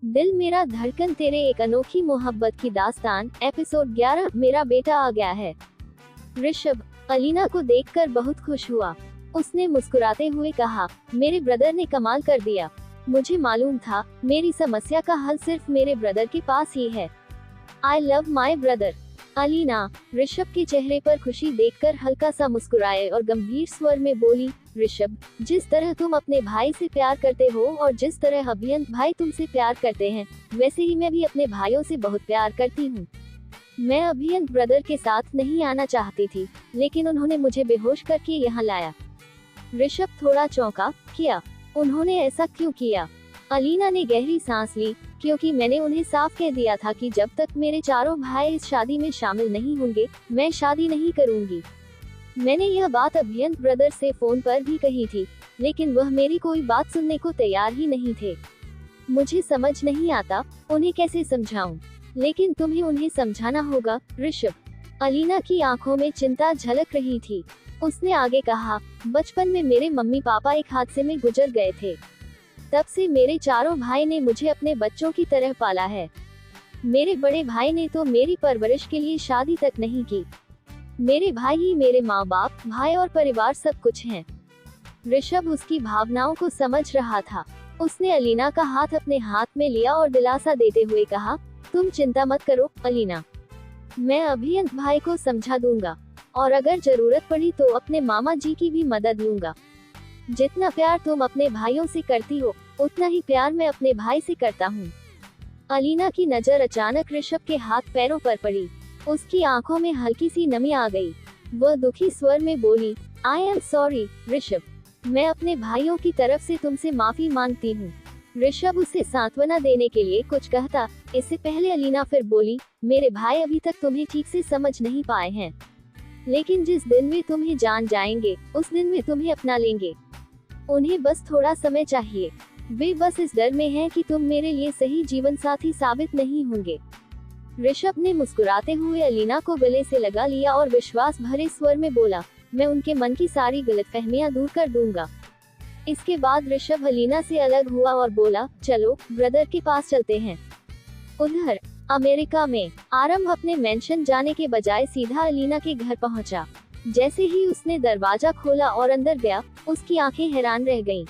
दिल मेरा धड़कन तेरे एक अनोखी मोहब्बत की दास्तान एपिसोड 11। मेरा बेटा आ गया है। ऋषभ अलीना को देखकर बहुत खुश हुआ। उसने मुस्कुराते हुए कहा, मेरे ब्रदर ने कमाल कर दिया। मुझे मालूम था मेरी समस्या का हल सिर्फ मेरे ब्रदर के पास ही है। I love my brother. Alina Rishabh के चेहरे पर खुशी देखकर हल्का सा मुस्कुराए और गंभीर स्वर में बोली, ऋषभ, जिस तरह तुम अपने भाई से प्यार करते हो और जिस तरह अभियंत भाई तुमसे प्यार करते हैं, वैसे ही मैं भी अपने भाइयों से बहुत प्यार करती हूँ। मैं अभियंत ब्रदर के साथ नहीं आना चाहती थी, लेकिन उन्होंने मुझे बेहोश करके यहाँ लाया। ऋषभ थोड़ा चौंका, क्या? उन्होंने ऐसा क्यों किया? अलीना ने गहरी सांस ली, क्योंकि मैंने उन्हें साफ कह दिया था कि जब तक मेरे चारों भाई इस शादी में शामिल नहीं होंगे, मैं शादी नहीं करूंगी। मैंने यह बात अभियंत ब्रदर से फोन पर भी कही थी, लेकिन वह मेरी कोई बात सुनने को तैयार ही नहीं थे। मुझे समझ नहीं आता उन्हें कैसे समझाऊं, लेकिन तुम्हें उन्हें समझाना होगा, ऋषभ। अलीना की आंखों में चिंता झलक रही थी। उसने आगे कहा, बचपन में मेरे मम्मी पापा एक हादसे में गुजर गए थे। तब से मेरे चारों भाई ने मुझे अपने बच्चों की तरह पाला है। मेरे बड़े भाई ने तो मेरी परवरिश के लिए शादी तक नहीं की। मेरे भाई ही मेरे माँ बाप, भाई और परिवार सब कुछ हैं। ऋषभ उसकी भावनाओं को समझ रहा था। उसने अलीना का हाथ अपने हाथ में लिया और दिलासा देते हुए कहा, तुम चिंता मत करो अलीना, मैं अभियंत भाई को समझा दूंगा और अगर जरूरत पड़ी तो अपने मामा जी की भी मदद लूंगा। जितना प्यार तुम अपने भाइयों से करती हो, उतना ही प्यार मैं अपने भाई से करता हूँ। अलीना की नजर अचानक ऋषभ के हाथ पैरों पर पड़ी। उसकी आंखों में हल्की सी नमी आ गई। वह दुखी स्वर में बोली, आई एम सॉरी ऋषभ, मैं अपने भाइयों की तरफ से तुमसे माफी मांगती हूँ। ऋषभ उसे सांत्वना देने के लिए कुछ कहता, इससे पहले अलीना फिर बोली, मेरे भाई अभी तक तुम्हें ठीक से समझ नहीं पाए हैं, लेकिन जिस दिन वे तुम्हें जान जाएंगे, उस दिन वे तुम्हें अपना लेंगे। उन्हें बस थोड़ा समय चाहिए। वे बस इस डर में हैं कि तुम मेरे लिए सही जीवन साथी साबित नहीं होंगे। ऋषभ ने मुस्कुराते हुए अलीना को गले से लगा लिया और विश्वास भरे स्वर में बोला, मैं उनके मन की सारी गलतफहमियां दूर कर दूंगा। इसके बाद ऋषभ अलीना से अलग हुआ और बोला, चलो ब्रदर के पास चलते हैं। उधर अमेरिका में आरंभ अपने मेंशन जाने के बजाय सीधा अलीना के घर पहुंचा। जैसे ही उसने दरवाजा खोला और अंदर गया, उसकी आंखें हैरान रह गईं।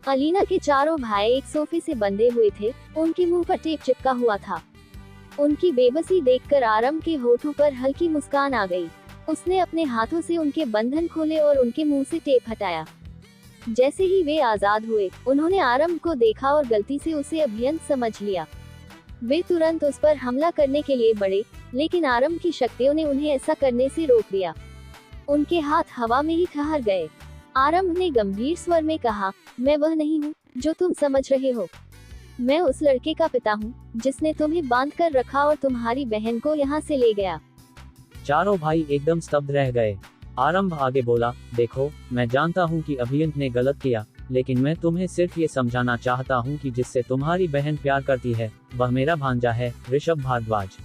अलीना के चारों भाई एक सोफे से बंधे हुए थे, उनके मुंह पर टेप चिपका हुआ था। उनकी बेबसी देखकर आरंभ के होठों पर हल्की मुस्कान आ गई। उसने अपने हाथों से उनके बंधन खोले और उनके मुंह से टेप हटाया। जैसे ही वे आजाद हुए, उन्होंने आरंभ को देखा और गलती से उसे अभियंत समझ लिया। वे तुरंत उस पर हमला करने के लिए बढ़े, लेकिन आरंभ की शक्तियों ने उन्हें ऐसा करने से रोक दिया। उनके हाथ हवा में ही ठहर गए। आरंभ ने गंभीर स्वर में कहा, मैं वह नहीं हूँ जो तुम समझ रहे हो। मैं उस लड़के का पिता हूँ जिसने तुम्हें बांध कर रखा और तुम्हारी बहन को यहाँ से ले गया। चारों भाई एकदम स्तब्ध रह गए। आरंभ आगे बोला, देखो, मैं जानता हूँ कि अभियंत ने गलत किया, लेकिन मैं तुम्हें सिर्फ ये समझाना चाहता हूँ कि जिससे तुम्हारी बहन प्यार करती है, वह मेरा भांजा है, ऋषभ भारद्वाज।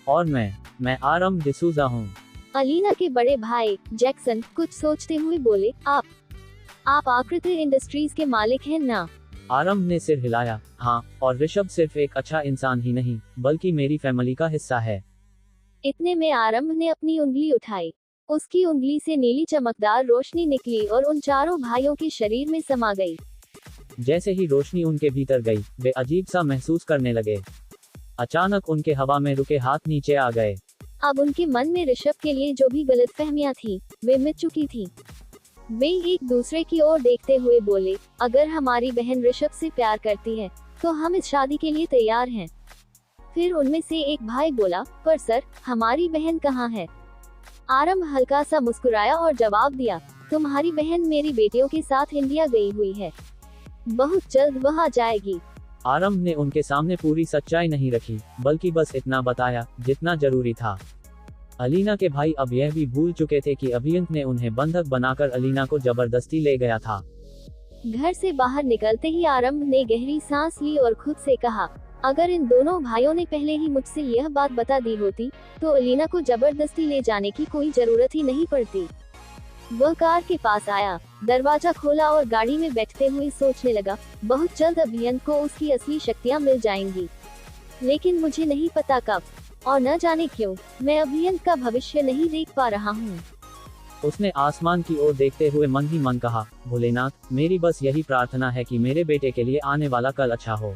और मैं आरंभ डिसूजा हूँ। अलीना के बड़े भाई जैक्सन कुछ सोचते हुए बोले, आप आकृति इंडस्ट्रीज के मालिक हैं ना? आरंभ ने सिर हिलाया, हाँ, और ऋषभ सिर्फ एक अच्छा इंसान ही नहीं, बल्कि मेरी फैमिली का हिस्सा है। इतने में आरंभ ने अपनी उंगली उठाई। उसकी उंगली से नीली चमकदार रोशनी निकली और उन चारों भाइयों के शरीर में समा गई। जैसे ही रोशनी उनके भीतर गई, वे अजीब सा महसूस करने लगे। अचानक उनके हवा में रुके हाथ नीचे आ गए। अब उनके मन में ऋषभ के लिए जो भी गलतफहमियां थी, वे मिट चुकी थी। वे एक दूसरे की ओर देखते हुए बोले, अगर हमारी बहन ऋषभ से प्यार करती है, तो हम इस शादी के लिए तैयार हैं। फिर उनमें से एक भाई बोला, पर सर, हमारी बहन कहाँ है? आरंभ हल्का सा मुस्कुराया और जवाब दिया, तुम्हारी बहन मेरी बेटियों के साथ इंडिया गई हुई है। बहुत जल्द वह आ जाएगी। आरंभ ने उनके सामने पूरी सच्चाई नहीं रखी, बल्कि बस इतना बताया जितना जरूरी था। अलीना के भाई अब यह भी भूल चुके थे कि अभियंत ने उन्हें बंधक बनाकर अलीना को जबरदस्ती ले गया था। घर से बाहर निकलते ही आरंभ ने गहरी सांस ली और खुद से कहा, अगर इन दोनों भाइयों ने पहले ही मुझसे यह बात बता दी होती, तो अलीना को जबरदस्ती ले जाने की कोई जरूरत ही नहीं पड़ती। वह कार के पास आया, दरवाजा खोला और गाड़ी में बैठते हुए सोचने लगा, बहुत जल्द अभियंत को उसकी असली शक्तियाँ मिल जाएंगी, लेकिन मुझे नहीं पता कब, और न जाने क्यों मैं अभियंत का भविष्य नहीं देख पा रहा हूँ। उसने आसमान की ओर देखते हुए मन ही मन कहा, भोलेनाथ, मेरी बस यही प्रार्थना है कि मेरे बेटे के लिए आने वाला कल अच्छा हो,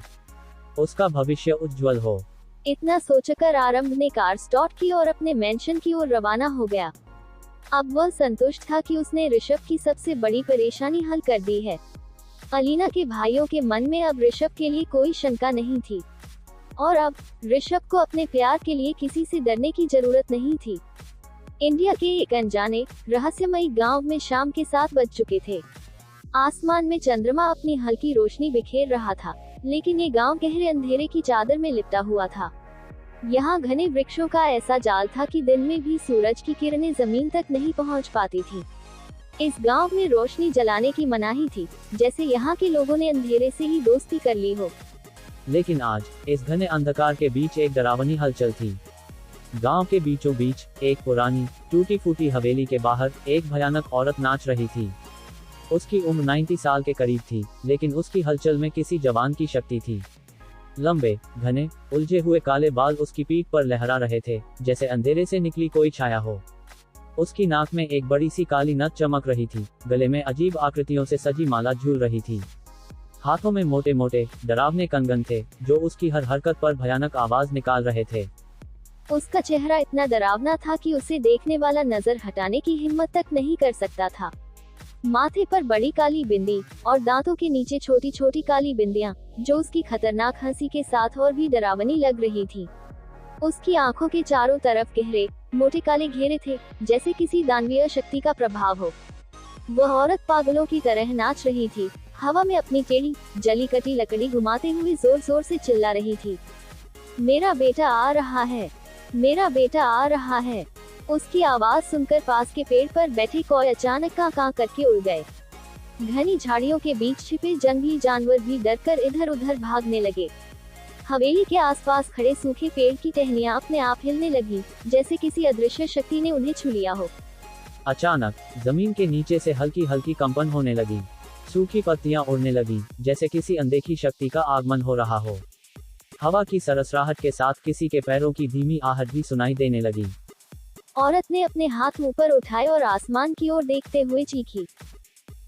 उसका भविष्य उज्जवल हो। इतना सोचकर आरंभ ने कार स्टार्ट की और अपने मेंशन की ओर रवाना हो गया। अब वह संतुष्ट था कि उसने ऋषभ की सबसे बड़ी परेशानी हल कर दी है। अलीना के भाइयों के मन में अब ऋषभ के लिए कोई शंका नहीं थी, और अब ऋषभ को अपने प्यार के लिए किसी से डरने की जरूरत नहीं थी। इंडिया के एक अनजाने रहस्यमयी गांव में शाम के 7 बज चुके थे। आसमान में चंद्रमा अपनी हल्की रोशनी बिखेर रहा था, लेकिन ये गांव गहरे अंधेरे की चादर में लिपटा हुआ था। यहाँ घने वृक्षों का ऐसा जाल था कि दिन में भी सूरज की किरणें जमीन तक नहीं पहुँच पाती थी। इस गांव में रोशनी जलाने की मनाही थी, जैसे यहाँ के लोगों ने अंधेरे से ही दोस्ती कर ली हो। लेकिन आज इस घने अंधकार के बीच एक डरावनी हलचल थी। गांव के बीचों बीच एक पुरानी टूटी फूटी हवेली के बाहर एक भयानक औरत नाच रही थी। उसकी उम्र 90 साल के करीब थी, लेकिन उसकी हलचल में किसी जवान की शक्ति थी। लंबे, घने, उलझे हुए काले बाल उसकी पीठ पर लहरा रहे थे, जैसे अंधेरे से निकली कोई छाया हो। उसकी नाक में एक बड़ी सी काली नथ चमक रही थी, गले में अजीब आकृतियों से सजी माला झूल रही थी। हाथों में मोटे मोटे डरावने कंगन थे, जो उसकी हर हरकत पर भयानक आवाज निकाल रहे थे। उसका चेहरा इतना डरावना था कि उसे देखने वाला नजर हटाने की हिम्मत तक नहीं कर सकता था। माथे पर बड़ी काली बिंदी और दांतों के नीचे छोटी छोटी काली बिंदियां, जो उसकी खतरनाक हंसी के साथ और भी डरावनी लग रही थी। उसकी आंखों के चारों तरफ गहरे, मोटे काले घेरे थे, जैसे किसी दानवीय शक्ति का प्रभाव हो। वह औरत पागलों की तरह नाच रही थी, हवा में अपनी टेढ़ी, जली कटी लकड़ी घुमाते हुए जोर जोर से चिल्ला रही थी, मेरा बेटा आ रहा है, मेरा बेटा आ रहा है। उसकी आवाज सुनकर पास के पेड़ पर बैठे कोय अचानक कां करके उड़ गए। घनी झाड़ियों के बीच छिपे जंगली जानवर भी डरकर इधर उधर भागने लगे। हवेली के आसपास खड़े सूखे पेड़ की टहनियां अपने आप हिलने लगी, जैसे किसी अदृश्य शक्ति ने उन्हें छू लिया हो। अचानक जमीन के नीचे से हल्की हल्की कंपन होने लगी। सूखी पत्तियां उड़ने लगी, जैसे किसी अनदेखी शक्ति का आगमन हो रहा हो। हवा की सरसराहट के साथ किसी के पैरों की धीमी आहट भी सुनाई देने लगी। औरत ने अपने हाथ ऊपर उठाए और आसमान की ओर देखते हुए चीखी,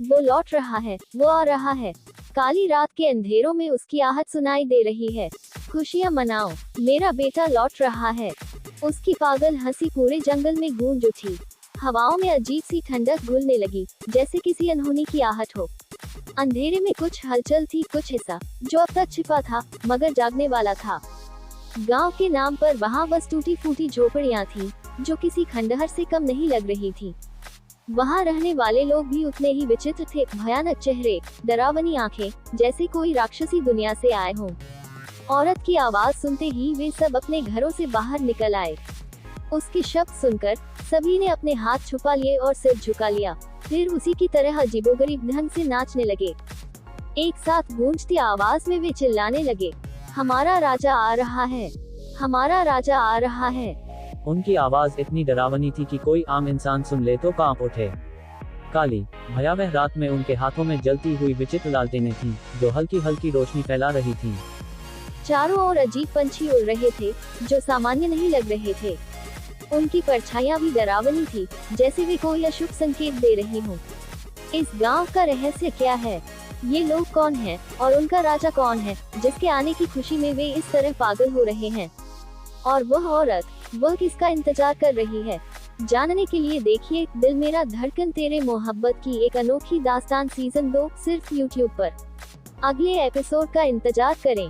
वो लौट रहा है, वो आ रहा है। काली रात के अंधेरों में उसकी आहट सुनाई दे रही है, खुशियां मनाओ, मेरा बेटा लौट रहा है। उसकी पागल हंसी पूरे जंगल में गूंज उठी। हवाओं में अजीब सी ठंडक घुलने लगी, जैसे किसी अनहोनी की आहट हो। अंधेरे में कुछ हलचल थी, कुछ हिस्सा जो अब तक छिपा था मगर जागने वाला था। गांव के नाम पर वहां बस टूटी फूटी झोपड़ियां थी, जो किसी खंडहर से कम नहीं लग रही थी। वहां रहने वाले लोग भी उतने ही विचित्र थे, भयानक चेहरे, डरावनी आंखें, जैसे कोई राक्षसी दुनिया से आए हों। औरत की आवाज सुनते ही वे सब अपने घरों से बाहर निकल आए। उसके शब्द सुनकर सभी ने अपने हाथ छुपा लिए और सिर झुका लिया, फिर उसी की तरह अजीबोगरीब ढंग से नाचने लगे। एक साथ गूंजती आवाज में वे चिल्लाने लगे, हमारा राजा आ रहा है, हमारा राजा आ रहा है। उनकी आवाज इतनी डरावनी थी कि कोई आम इंसान सुन ले तो कांप उठे। काली, भयावह रात में उनके हाथों में जलती हुई विचित्र लालटेनें थीं, जो हल्की हल्की रोशनी फैला रही थीं। चारों ओर अजीब पंछी उड़ रहे थे, जो सामान्य नहीं लग रहे थे। उनकी परछाइयां भी डरावनी थी, जैसे वे कोई अशुभ संकेत दे रही हों। इस गांव का रहस्य क्या है? ये लोग कौन हैं और उनका राजा कौन है, जिसके आने की खुशी में वे इस तरह पागल हो रहे हैं? और वह औरत, वह किसका इंतजार कर रही है? जानने के लिए देखिए दिल मेरा धड़कन तेरे मोहब्बत की एक अनोखी दास्तान सीजन 2 सिर्फ YouTube पर। अगले एपिसोड का इंतजार करें।